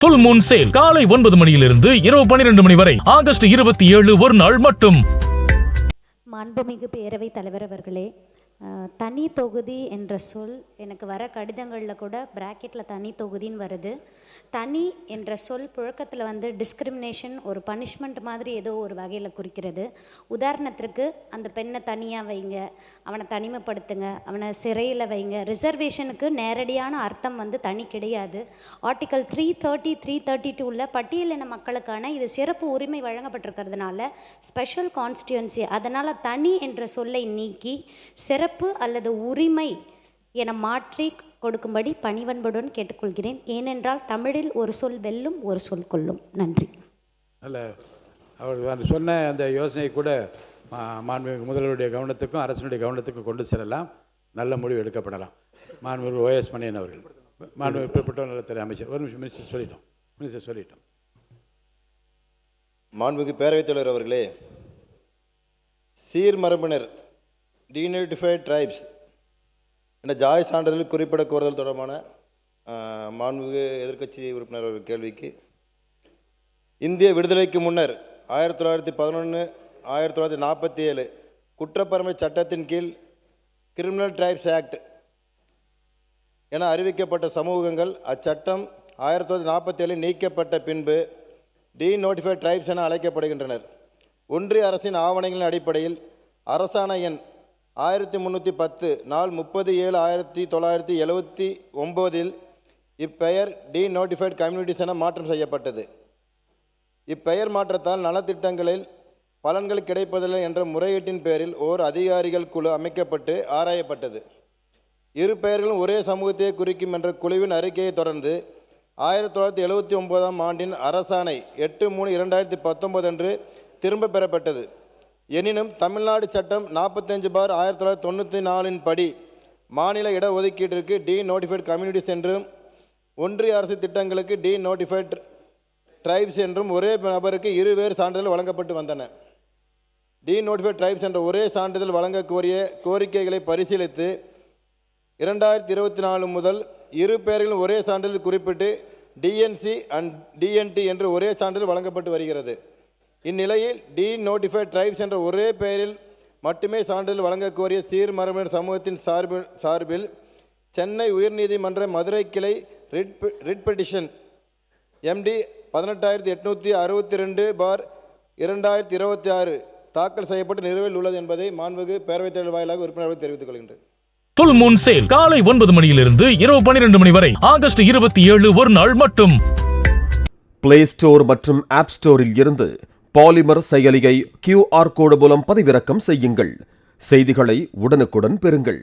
Full Moon sale காலை 9 மணியிலிருந்து இரவு 12 மணி வரை ஆகஸ்ட் 27 ஒரு நாள் மட்டும். மாண்புமிகு பேரவைத் தலைவர் அவர்களே, தனி தொகுதி என்ற சொல் எனக்கு வர கடிதங்களில் கூட பிராக்கெட்டில் தனி தொகுதின்னு வருது. தனி என்ற சொல் புழக்கத்தில் டிஸ்கிரிமினேஷன், ஒரு பனிஷ்மெண்ட் மாதிரி ஏதோ ஒரு வகையில் குறிக்கிறது. உதாரணத்திற்கு, அந்த பெண்ணை தனியாக வைங்க, அவனை தனிமைப்படுத்துங்க, அவனை சிறையில் வைங்க. ரிசர்வேஷனுக்கு நேரடியான அர்த்தம் தனி கிடையாது. ஆர்டிக்கல் 330, 332 பட்டியலின மக்களுக்கான இது சிறப்பு உரிமை வழங்கப்பட்டிருக்கிறதுனால ஸ்பெஷல் கான்ஸ்டியூன்சி, அதனால் தனி என்ற சொல்லை நீக்கி சிறப்பு அல்லது உரிமை என மாற்றி கொடுக்கும்படி பணிவன்புடன் கேட்டுக்கொள்கிறேன். ஏனென்றால் தமிழில் ஒரு சொல் வெல்லும், ஒரு சொல் கொல்லும். நன்றி. அல்ல, அவர் சொன்ன அந்த யோசனை கூட மாண்புமிகு முதல்வருடைய கவனத்துக்கும் அரசினுடைய கவனத்துக்கும் கொண்டு செல்லலாம். நல்ல முடிவு எடுக்கப்படலாம். மாண்புமிகு OS மணியன் அவர்கள், மாண்புமிகு பிற்பட்ட நலத்துறை அமைச்சர், ஒரு நிமிஷம் மினிஸ்டர் சொல்லிட்டோம். மாண்புமிகு பேரவைத் தலைவர் அவர்களே, சீர்மரபினர் டீநோட்டிஃபைட் ட்ரைப்ஸ் என்ற ஜாதி சான்றிதழ் குறிப்பிட கோருதல் தொடர்பான மாண்புமிகு எதிர்க்கட்சி உறுப்பினர் ஒரு கேள்விக்கு, இந்திய விடுதலைக்கு முன்னர் 1911, 1947 குற்றப்பரமை சட்டத்தின் கீழ் கிரிமினல் ட்ரைப்ஸ் ஆக்ட் என அறிவிக்கப்பட்ட சமூகங்கள் அச்சட்டம் 1947 நீக்கப்பட்ட பின்பு டீநோட்டிஃபைட் ட்ரைப்ஸ் என அழைக்கப்படுகின்றனர். ஒன்றிய அரசின் ஆவணங்களின் அடிப்படையில் அரசாணை எண் 1310 நாள் 30/7/1979 இப்பெயர் டீநோட்டிஃபைட் கம்யூனிட்டிஸ் என மாற்றம் செய்யப்பட்டது. இப்பெயர் மாற்றத்தால் நலத்திட்டங்களில் பலன்கள் கிடைப்பதில்லை என்ற முறையீட்டின் பேரில் ஓர் அதிகாரிகள் குழு அமைக்கப்பட்டு ஆராயப்பட்டது. இரு பெயர்களும் ஒரே சமூகத்தையே குறிக்கும் என்ற குழுவின் அறிக்கையை தொடர்ந்து 1979 ஆண்டின் அரசாணை 8/3/2019 அன்று திரும்ப பெறப்பட்டது. எனினும் தமிழ்நாடு சட்டம் 45/1994 படி மாநில இடஒதுக்கீட்டிற்கு டீநோட்டிஃபைட் கம்யூனிட்டிஸ் என்றும் ஒன்றிய அரசு திட்டங்களுக்கு டீநோட்டிஃபைட் ட்ரைப்ஸ் என்றும் ஒரே நபருக்கு இருவேறு சான்றிதழ் வழங்கப்பட்டு வந்தன. டீநோட்டிஃபைட் ட்ரைப்ஸ் என்ற ஒரே சான்றிதழ் வழங்க கோரிய கோரிக்கைகளை பரிசீலித்து 2024 முதல் இரு பெயர்களும் ஒரே சான்றிதழ் குறிப்பிட்டு DNC அண்ட் DNT என்று ஒரே சான்றிதழ் வழங்கப்பட்டு வருகிறது. இந்நிலையில் டீநோட்டிஃபைட் ட்ரைப்ஸ் என்ற ஒரே பெயரில் மட்டுமே சான்றிதழ் வழங்க கோரிய சீர்மரபினர் சமூகத்தின் சார்பில் சென்னை உயர்நீதிமன்ற மதுரை கிளை ரிட் பெட்டிஷன் MD 18662/2026 தாக்கல் செய்யப்பட்டு நிலுவையில் உள்ளது என்பதை மாண்புமிகு பேரவைத் தலைவர் வாயிலாக உறுப்பினர்கள் தெரிவித்துக் கொள்கின்றேன். ஃபுல் மூன் சேல் காலை 9 மணியிலிருந்து இரவு 12 மணி வரை ஆகஸ்ட் 27 ஒரு நாள் மட்டும். பிளே ஸ்டோர் மற்றும் ஆப் ஸ்டோரில் இருந்து பாலிமர் செயலியை QR கோடு மூலம் பதிவிறக்கம் செய்யுங்கள். செய்திகளை உடனுக்குடன் பெறுங்கள்.